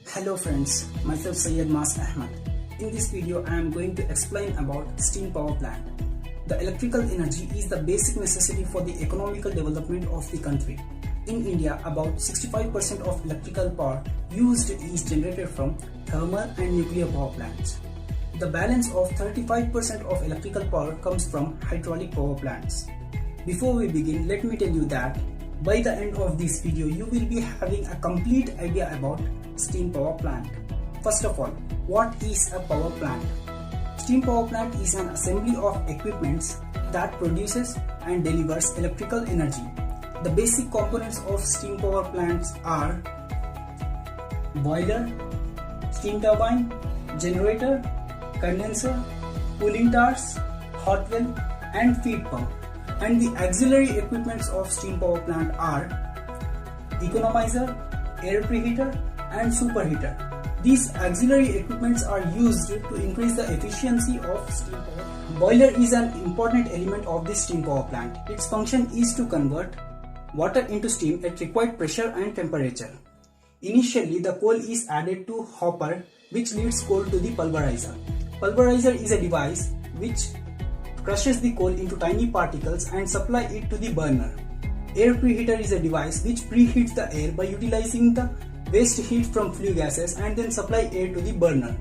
Hello friends, myself Syed Mas Ahmad. In this video I am going to explain about steam power plant. The electrical energy is the basic necessity for the economical development of the country. In India, about 65% of electrical power used is generated from thermal and nuclear power plants. The balance of 35% of electrical power comes from hydraulic power plants. Before we begin, let me tell you that by the end of this video, you will be having a complete idea about steam power plant. First of all, what is a power plant? Steam power plant is an assembly of equipments that produces and delivers electrical energy. The basic components of steam power plants are boiler, steam turbine, generator, condenser, cooling towers, hot well and feed pump. And the auxiliary equipments of steam power plant are economizer, air preheater and superheater. These auxiliary equipments are used to increase the efficiency of steam power. Boiler is an important element of the steam power plant. Its function is to convert water into steam at required pressure and temperature. Initially, the coal is added to hopper, which leads coal to the pulverizer. Pulverizer is a device which crushes the coal into tiny particles and supply it to the burner. Air preheater is a device which preheats the air by utilizing the waste heat from flue gases and then supply air to the burner.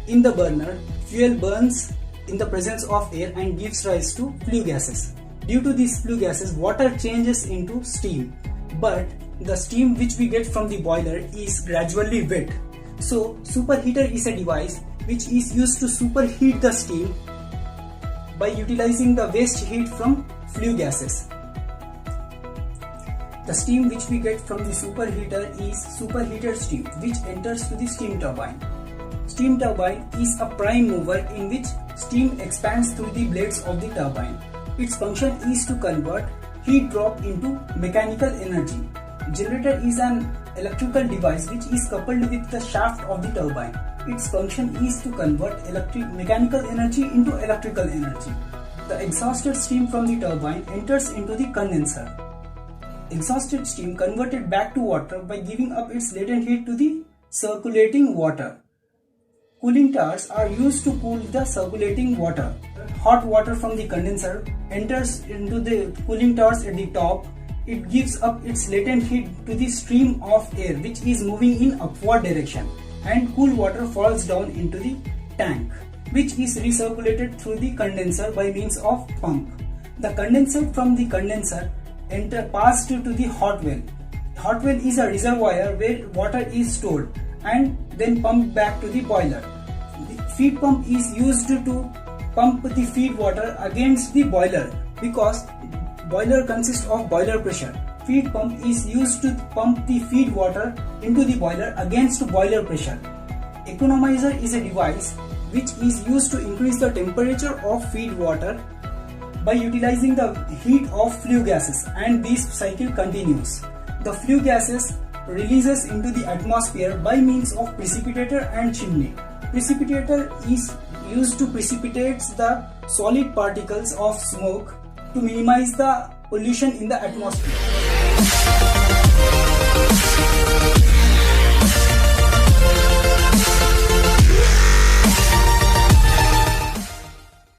In the burner, fuel burns in the presence of air and gives rise to flue gases. Due to these flue gases, water changes into steam, but the steam which we get from the boiler is gradually wet. So, superheater is a device which is used to superheat the steam by utilizing the waste heat from flue gases. The steam which we get from the superheater is superheated steam, which enters to the steam turbine. Steam turbine is a prime mover in which steam expands through the blades of the turbine. Its function is to convert heat drop into mechanical energy. Generator is an electrical device which is coupled with the shaft of the turbine. Its function is to convert mechanical energy into electrical energy. The exhausted steam from the turbine enters into the condenser. Exhausted steam converted back to water by giving up its latent heat to the circulating water. Cooling towers are used to cool the circulating water. Hot water from the condenser enters into the cooling towers at the top. It gives up its latent heat to the stream of air which is moving in upward direction, and cool water falls down into the tank, which is recirculated through the condenser by means of pump. The condensate from the condenser passed to the hot well. Hot well is a reservoir where water is stored and then pumped back to the boiler. The feed pump is used to pump the feed water against the boiler because boiler consists of boiler pressure. Feed pump is used to pump the feed water into the boiler against boiler pressure. Economizer is a device which is used to increase the temperature of feed water by utilizing the heat of flue gases, and this cycle continues. The flue gases releases into the atmosphere by means of precipitator and chimney. Precipitator is used to precipitate the solid particles of smoke to minimize the pollution in the atmosphere.